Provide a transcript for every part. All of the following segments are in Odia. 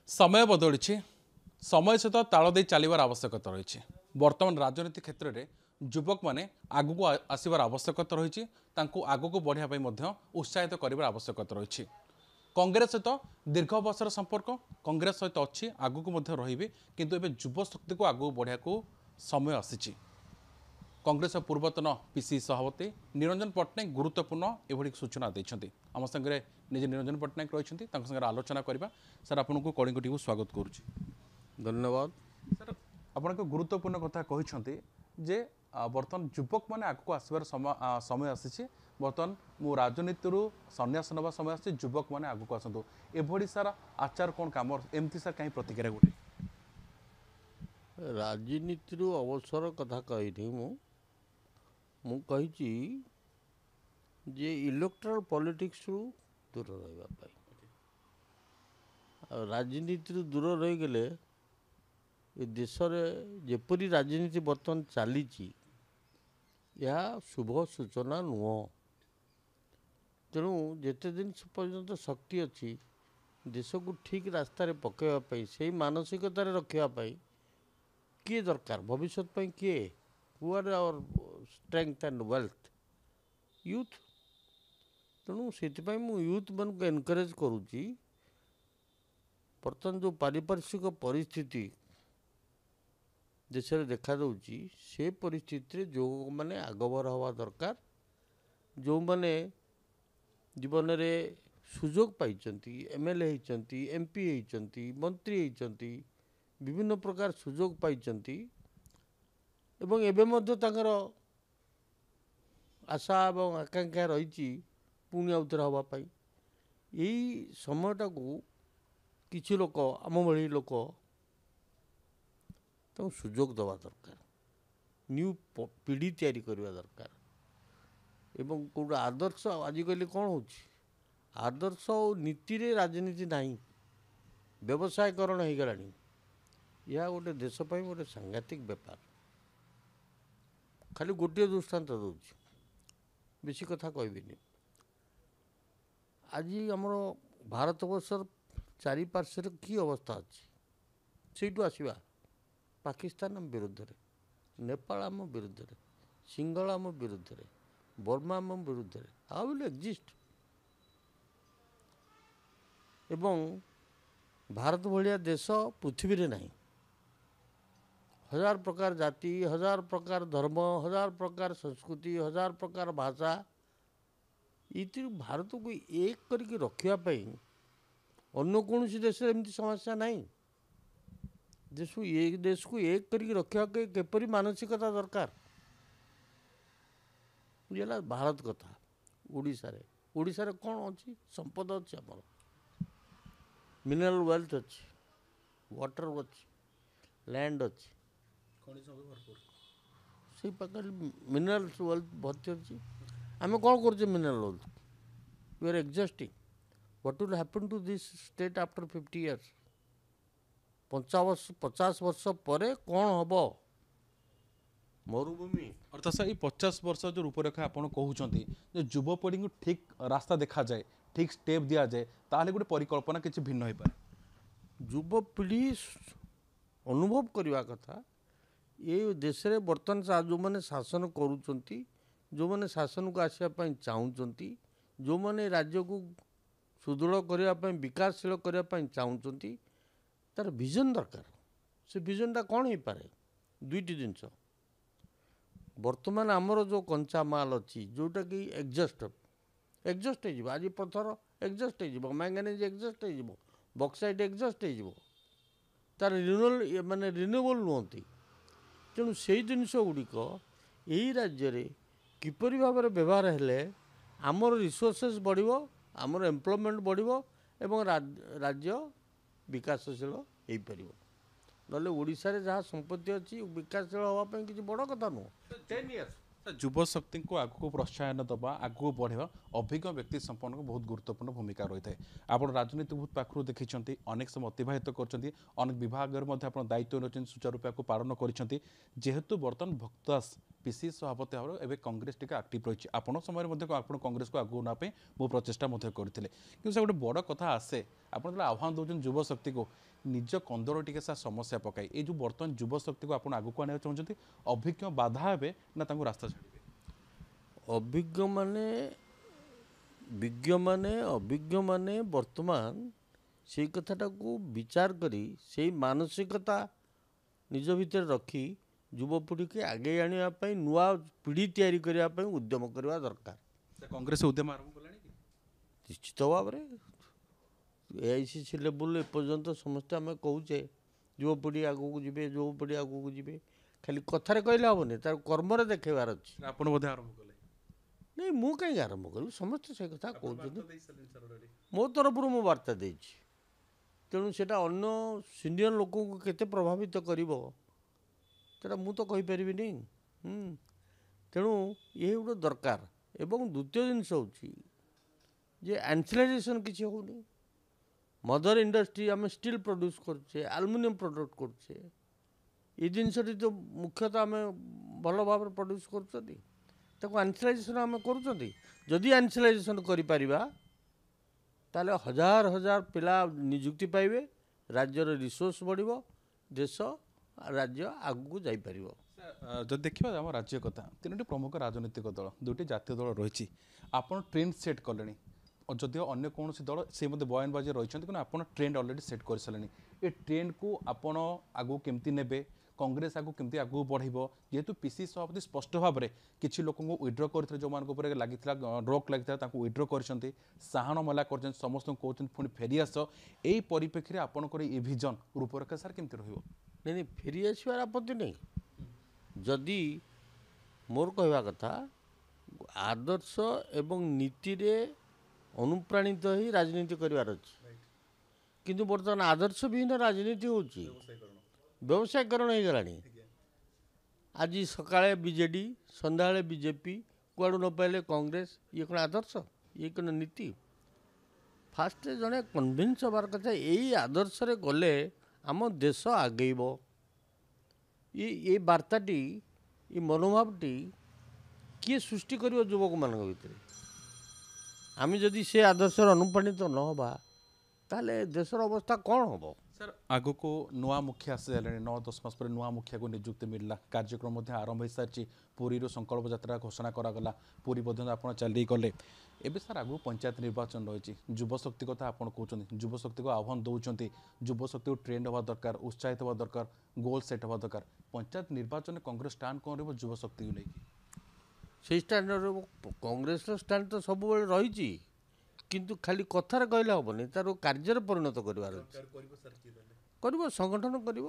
समय बदली समय सहित ताल दे चलवर आवश्यकता रही बर्तमान राजनीति क्षेत्र में युवक मैंने आगक आसबार आवश्यकता रही आगक बढ़ाई उत्साहित कर आवश्यकता रही कांग्रेस सहित दीर्घ वर्षर संपर्क कांग्रेस सहित अच्छी आगक रही किंतु एवं युव शक्ति को आगू बढ़ा समय आसी कांग्रेस पूर्वतन पीसी सभापति निरंजन पट्टनायक गुरुत्वपूर्ण एभली सूचना देते आम सागर निजे निरंजन पट्टनायक रही सागर आलोचना करवा सर आपन को कलिंग टीवी स्वागत करुच्ची धन्यवाद सर आप गुरुत्वपूर्ण कथा कहते जे बर्तमान युवक मैंने आगक आसबार समय आसी बर्तमान मु राजनीति सन्यास नवा समय आसी युवक मैंने आगक आसतु एभली सार आचार कौन कम एमती सार कहीं प्रतिक्रिया गोटे राजनीति अवसर कथा कही मु कही जे इलेक्टोरल पॉलिटिक्स रु दूर रहा राजनीति दूर रही गले ए देश में जेपरी राजनीति बर्तमान चली यह शुभ सूचना नुह तेणु जिते दिन पर्यंत शक्ति अच्छी देश को ठीक रास्तार पकड़ापी से मानसिकतार रखापी किए दरकार भविष्य किए who are our strength and wealth youth तेणु से यूथ मान को एनकरेज करुच्ची बर्तमान जो पारिपार्श्विक परिस्थिति देश में देखा दूची से परिस्थिति जो मैंने आगभर हवा दरकार जो मैंने जीवन में सुजोग पाई एमएलए होती एमपी होती मंत्री होती विभिन्न प्रकार सुजोग पाई एवं एवं आशा और आकांक्षा रही पुणी आउथरे हाँपाई यही समयटा को किसी लोक आम भली लोक सुजोग दवा दरकार न्यू पीढ़ी तैयारी करवा दरकार एवं कौट आदर्श आजिकल कौन हो आदर्श और नीति रे राजनीति नहीं व्यवसायकरण हो गला यह गोटे देशपाई गोटे सांघातिक बेपार खाली गोटे दृष्टांत दूसरी बेसी कथा कहबिनी आज आमर भारत वर्षर चारिपार्श्वर की अवस्था अच्छी से आसवा पाकिस्तान आम विरुद्ध नेपाल आम विरुद्ध सिंगल आम विरुद्ध बर्मा आम विरुद्ध हाउ विल एक्जिस्ट एवं भारत भलिया देश पृथ्वी रे नहीं हजार प्रकार जाति हजार प्रकार धर्म हजार प्रकार संस्कृति हजार प्रकार भाषा ये भारत को एक करके रखापी अन्य कौन देश एमती समस्या नहीं देश को एक करके रखा केपरी मानसिकता दरकार ये भारत कथा ओडिशा रे कौन अच्छी संपद अच्छी आमर मिनरल वेल्थ अच्छी वाटर अच्छी लैंड अच्छी से मिनरल वेल्थ भर्ती अच्छी आम कौन कर mineral wealth we are exhausting what will happen to this state after 50 years 50 वर्ष पर कौन हम मरुभूमि अर्थात सर 50 वर्ष जो रूपरेखा आप कहते युवपीढ़ी को ठीक रास्ता देखा जाए ठीक स्टेप दि जाए ताहले गोटे परिकल्पना किसी भिन्न हो पाए युवपीढ़ी अनुभव करने कथा ये देश में बर्तमान जो मैंने शासन करुँच जो मैंने शासन को आसवाई चाहूँगी जो मैंने राज्य को सुदृढ़ करने विकासशील करने चाहूँगी तार विजन दरकार से विजनटा कौन हो पारे दुईटी जिनस बर्तमान आमर जो कंचा माल अच्छी जोटा कि एडजस्ट हो आज पथर एडजस्ट हो मैंगानीज एडजस्ट हो बक्साइट एडजस्ट हो तार रिन्यूएबल माने रिन्यूएबल नुहति तेणु से जिनस गुड़िक यही राज्य में किपरि भाव में व्यवहार हेले आमर रिसोर्सेस बढ़िबो आमर एम्प्लॉयमेंट बढ़िबो एवं राज्य विकासशील हो पार ना ओडिशा रे जहाँ संपत्ति अच्छी विकासशील हाँपाई किसी बड़ कथा नुह 10 इयर्स युव शक्ति को आगक प्रोत्साहन दबा आगक बढ़ावा अभिज्ञ व्यक्ति संपन्न को बहुत गुरुत्वपूर्ण भूमिका रही है आप राजनीति बहुत पाखु देखी अनेक समय अतिबाहित कर विभाग दायित्व नहीं सुचारू रूप को पालन कर जेहेतु बर्तमान भक्तदास ପିସିସି ସଭାପତି ଭାବରେ ଏବେ କଂଗ୍ରେସ ଟିକେ ଆକ୍ଟିଭ ରହିଛି ଆପଣ ସମୟରେ ମଧ୍ୟ ଆପଣ କଂଗ୍ରେସକୁ ଆଗକୁ ନେବା ପାଇଁ ବହୁ ପ୍ରଚେଷ୍ଟା ମଧ୍ୟ କରିଥିଲେ କିନ୍ତୁ ସେ ଗୋଟେ ବଡ଼ କଥା ଆସେ ଆପଣ ଯେତେବେଳେ ଆହ୍ୱାନ ଦେଉଛନ୍ତି ଯୁବଶକ୍ତିକୁ ନିଜ କନ୍ଦର ଟିକେ ସାର୍ ସମସ୍ୟା ପକାଇ ଏଇ ଯେଉଁ ବର୍ତ୍ତମାନ ଯୁବଶକ୍ତିକୁ ଆପଣ ଆଗକୁ ଆଣିବାକୁ ଚାହୁଁଛନ୍ତି ଅଭିଜ୍ଞ ବାଧା ହେବେ ନା ତାଙ୍କୁ ରାସ୍ତା ଛାଡ଼ିବେ ଅଭିଜ୍ଞମାନେ ବର୍ତ୍ତମାନ ସେଇ କଥାଟାକୁ ବିଚାର କରି ସେଇ ମାନସିକତା ନିଜ ଭିତରେ ରଖି ଯୁବପିଢ଼ିକି ଆଗେଇ ଆଣିବା ପାଇଁ ନୂଆ ପିଢ଼ି ତିଆରି କରିବା ପାଇଁ ଉଦ୍ୟମ କରିବା ଦରକାର। କଂଗ୍ରେସ ଉଦ୍ୟମ ଆରମ୍ଭ କଲାଣି କି ନିଶ୍ଚିତ ଭାବରେ AICC ଲେବୁଲ ଏପର୍ଯ୍ୟନ୍ତ ସମସ୍ତେ ଆମେ କହୁଛେ ଯୁବପିଢ଼ି ଆଗକୁ ଯିବେ ଖାଲି କଥାରେ କହିଲେ ହେବନି ତାର କର୍ମରେ ଦେଖେଇବାର ଅଛି। ଆପଣ ବୋଧେ ଆରମ୍ଭ କଲେ ନାଇଁ ମୁଁ କାହିଁକି ଆରମ୍ଭ କରିବି ସମସ୍ତେ ସେ କଥା କହୁଛନ୍ତି ମୋ ତରଫରୁ ମୁଁ ବାର୍ତ୍ତା ଦେଇଛି ତେଣୁ ସେଇଟା ଅନ୍ୟ ସିନିୟର ଲୋକଙ୍କୁ କେତେ ପ୍ରଭାବିତ କରିବ ସେଇଟା ମୁଁ ତ କହିପାରିବିନି ତେଣୁ ଇଏ ଗୋଟେ ଦରକାର ଏବଂ ଦ୍ୱିତୀୟ ଜିନିଷ ହେଉଛି ଯେ ଆନ୍ସିଲାଇଜେସନ୍ କିଛି ହେଉନି ମଦର ଇଣ୍ଡଷ୍ଟ୍ରି ଆମେ ଷ୍ଟିଲ୍ ପ୍ରଡ୍ୟୁସ୍ କରୁଛେ ଆଲୁମିନିୟମ ପ୍ରଡକ୍ଟ କରୁଛେ ଏ ଜିନିଷଟି ତ ମୁଖ୍ୟତଃ ଆମେ ଭଲ ଭାବରେ ପ୍ରଡ୍ୟୁସ୍ କରୁଛନ୍ତି ତାକୁ ଆନ୍ସିଲାଇଜେସନ୍ ଆମେ କରୁଛନ୍ତି ଯଦି ଆନ୍ସିଲାଇଜେସନ୍ କରିପାରିବା ତାହେଲେ ହଜାର ହଜାର ପିଲା ନିଯୁକ୍ତି ପାଇବେ ରାଜ୍ୟର ରିସୋର୍ସ ବଢ଼ିବ ଦେଶ ରାଜ୍ୟ ଆଗକୁ ଯାଇପାରିବ। ଯଦି ଦେଖିବା ଆମ ରାଜ୍ୟ କଥା ତିନୋଟି ପ୍ରମୁଖ ରାଜନୈତିକ ଦଳ ଦୁଇଟି ଜାତୀୟ ଦଳ ରହିଛି ଆପଣ ଟ୍ରେଣ୍ଡ ସେଟ୍ କଲେଣି ଯଦିଓ ଅନ୍ୟ କୌଣସି ଦଳ ସେ ମଧ୍ୟ ବୟାନବାଜି ରହିଛନ୍ତି କିନ୍ତୁ ଆପଣ ଟ୍ରେଣ୍ଡ ଅଲରେଡ଼ି ସେଟ୍ କରିସାରିଲେଣି ଏ ଟ୍ରେଣ୍ଡକୁ ଆପଣ ଆଗକୁ କେମିତି ନେବେ କଂଗ୍ରେସ ଆଗକୁ କେମିତି ଆଗକୁ ବଢ଼ିବ ଯେହେତୁ ପିସିସି ସଭାପତି ସ୍ପଷ୍ଟ ଭାବରେ କିଛି ଲୋକଙ୍କୁ ୱିଡ୍ର କରିଥିଲେ ଯେଉଁମାନଙ୍କ ଉପରେ ଲାଗିଥିଲା ରୋକ୍ ଲାଗିଥିଲା ତାଙ୍କୁ ୱିଡ୍ର କରିଛନ୍ତି ସାହାଣ ମଲା କରିଛନ୍ତି ସମସ୍ତଙ୍କୁ କହୁଛନ୍ତି ପୁଣି ଫେରିଆସ ଏଇ ପରିପ୍ରେକ୍ଷୀରେ ଆପଣଙ୍କର ଏ ଭିଜନ ରୂପରେଖା ସାର୍ କେମିତି ରହିବ ନାଇଁ ଫେରି ଆସିବାର ଆପତ୍ତି ନାହିଁ ଯଦି ମୋର କହିବା କଥା ଆଦର୍ଶ ଏବଂ ନୀତିରେ ଅନୁପ୍ରାଣିତ ହୋଇ ରାଜନୀତି କରିବାର ଅଛି କିନ୍ତୁ ବର୍ତ୍ତମାନ ଆଦର୍ଶ ବିହୀନ ରାଜନୀତି ହେଉଛି ବ୍ୟବସାୟୀକରଣ ହେଇଗଲାଣି ଆଜି ସକାଳେ ବିଜେଡ଼ି ସନ୍ଧ୍ୟାବେଳେ ବିଜେପି କୁଆଡ଼ୁ ନ ପାଇଲେ କଂଗ୍ରେସ ଇଏ କ'ଣ ଆଦର୍ଶ ଇଏ କ'ଣ ନୀତି ଫାଷ୍ଟ ଜଣେ କନଭିନ୍ସ ହେବାର କଥା ଏଇ ଆଦର୍ଶରେ ଗଲେ ଆମ ଦେଶ ଆଗେଇବ ଏ ବାର୍ତ୍ତାଟି ଏ ମନୋଭାବଟି କିଏ ସୃଷ୍ଟି କରିବ ଯୁବକମାନଙ୍କ ଭିତରେ ଆମେ ଯଦି ସେ ଆଦର୍ଶରେ ଅନୁପ୍ରାଣିତ ନ ହେବା ତାହେଲେ ଦେଶର ଅବସ୍ଥା କ'ଣ ହେବ ସାର୍ ଆଗକୁ ନୂଆ ମୁଖିଆ ଆସିସାରିଲେଣି 9-10 ମାସ ପରେ ନୂଆ ମୁଖିଆକୁ ନିଯୁକ୍ତି ମିଳିଲା କାର୍ଯ୍ୟକ୍ରମ ମଧ୍ୟ ଆରମ୍ଭ ହୋଇସାରିଛି ପୁରୀରୁ ସଂକଳ୍ପ ଯାତ୍ରା ଘୋଷଣା କରାଗଲା ପୁରୀ ପର୍ଯ୍ୟନ୍ତ ଆପଣ ଚାଲିଗଲେ ଏବେ ସାର୍ ଆଗକୁ ପଞ୍ଚାୟତ ନିର୍ବାଚନ ରହିଛି ଯୁବଶକ୍ତି କଥା ଆପଣ କହୁଛନ୍ତି ଯୁବଶକ୍ତିକୁ ଆହ୍ୱାନ ଦେଉଛନ୍ତି ଯୁବଶକ୍ତିକୁ ଟ୍ରେଣ୍ଡ ହେବା ଦରକାର ଉତ୍ସାହିତ ହେବା ଦରକାର ଗୋଲ୍ ସେଟ୍ ହେବା ଦରକାର ପଞ୍ଚାୟତ ନିର୍ବାଚନରେ କଂଗ୍ରେସ ଷ୍ଟାଣ୍ଡ କ'ଣ ରହିବ ଯୁବଶକ୍ତିକୁ ନେଇକି ସେଇ ଷ୍ଟାଣ୍ଡର କଂଗ୍ରେସର ଷ୍ଟାଣ୍ଡ ତ ସବୁବେଳେ ରହିଛି କିନ୍ତୁ ଖାଲି କଥାରେ କହିଲେ ହେବନି ତାର କାର୍ଯ୍ୟରେ ପରିଣତ କରିବାର ଅଛି କରିବ ସଂଗଠନ କରିବ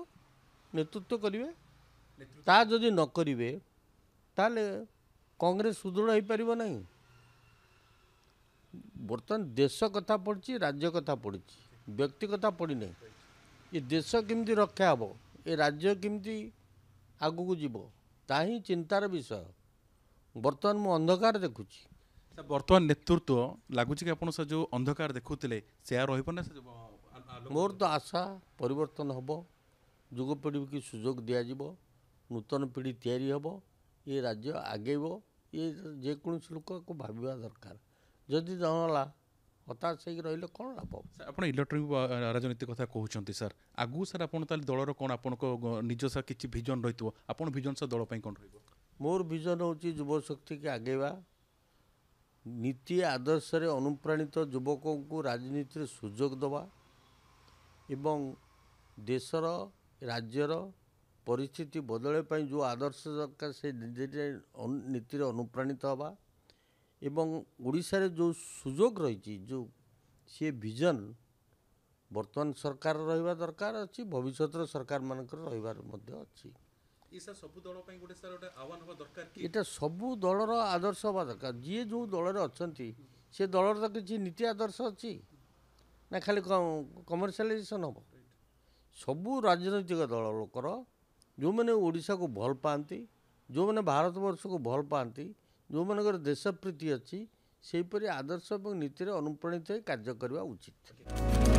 ନେତୃତ୍ୱ କରିବେ ତା ଯଦି ନ କରିବେ ତାହେଲେ କଂଗ୍ରେସ ସୁଦୃଢ଼ ହୋଇପାରିବ ନାହିଁ ବର୍ତ୍ତମାନ ଦେଶ କଥା ପଡ଼ିଛି ରାଜ୍ୟ କଥା ପଡ଼ିଛି ବ୍ୟକ୍ତି କଥା ପଡ଼ିନାହିଁ ଏ ଦେଶ କେମିତି ରକ୍ଷା ହେବ ଏ ରାଜ୍ୟ କେମିତି ଆଗକୁ ଯିବ ତାହା ହିଁ ଚିନ୍ତାର ବିଷୟ ବର୍ତ୍ତମାନ ମୁଁ ଅନ୍ଧକାର ଦେଖୁଛି ବର୍ତ୍ତମାନ ନେତୃତ୍ୱ ଲାଗୁଛି କି ଆପଣ ସେ ଯେଉଁ ଅନ୍ଧକାର ଦେଖୁଥିଲେ ସେୟା ରହିବ ନା ମୋର ତ ଆଶା ପରିବର୍ତ୍ତନ ହେବ ଯୁବପିଢ଼ିକି ସୁଯୋଗ ଦିଆଯିବ ନୂତନ ପିଢ଼ି ତିଆରି ହେବ ଏ ରାଜ୍ୟ ଆଗେଇବ ଏ ଯେକୌଣସି ଲୋକକୁ ଭାବିବା ଦରକାର ଯଦି ଜଣଲା ହତାଶ ହେଇକି ରହିଲେ କ'ଣ ଲାଭ ଆପଣ ଇଲେକ୍ଟ୍ରୋନିକ୍ ରାଜନୀତି କଥା କହୁଛନ୍ତି ସାର୍ ଆଗକୁ ସାର୍ ଆପଣ ତାହେଲେ ଦଳର କ'ଣ ଆପଣଙ୍କ ନିଜ ସାର୍ କିଛି ଭିଜନ୍ ରହିଥିବ ଆପଣ ଭିଜନ୍ ସାର୍ ଦଳ ପାଇଁ କ'ଣ ରହିବ ମୋର ଭିଜନ୍ ହେଉଛି ଯୁବଶକ୍ତିକି ଆଗେଇବା ନୀତି ଆଦର୍ଶରେ ଅନୁପ୍ରାଣିତ ଯୁବକଙ୍କୁ ରାଜନୀତିରେ ସୁଯୋଗ ଦେବା ଏବଂ ଦେଶର ରାଜ୍ୟର ପରିସ୍ଥିତି ବଦଳାଇବା ପାଇଁ ଯେଉଁ ଆଦର୍ଶ ଦରକାର ସେ ନୀତିରେ ଅନୁପ୍ରାଣିତ ହେବା ଏବଂ ଓଡ଼ିଶାରେ ଯେଉଁ ସୁଯୋଗ ରହିଛି ଯେଉଁ ସିଏ ଭିଜନ୍ ବର୍ତ୍ତମାନ ସରକାର ରହିବା ଦରକାର ଅଛି ଭବିଷ୍ୟତର ସରକାରମାନଙ୍କର ରହିବାର ମଧ୍ୟ ଅଛି ଏଇଟା ସବୁ ଦଳର ଆଦର୍ଶ ହେବା ଦରକାର ଯିଏ ଯେଉଁ ଦଳରେ ଅଛନ୍ତି ସେ ଦଳର ତ କିଛି ନୀତି ଆଦର୍ଶ ଅଛି ନା ଖାଲି କମର୍ସିଆଲାଇଜେସନ୍ ହେବ ସବୁ ରାଜନୈତିକ ଦଳ ଲୋକର ଯେଉଁମାନେ ଓଡ଼ିଶାକୁ ଭଲ ପାଆନ୍ତି ଯେଉଁମାନେ ଭାରତବର୍ଷକୁ ଭଲ ପାଆନ୍ତି ଯେଉଁମାନଙ୍କର ଦେଶପ୍ରୀତି ଅଛି ସେହିପରି ଆଦର୍ଶ ଏବଂ ନୀତିରେ ଅନୁପ୍ରାଣିତ ହୋଇ କାର୍ଯ୍ୟ କରିବା ଉଚିତ।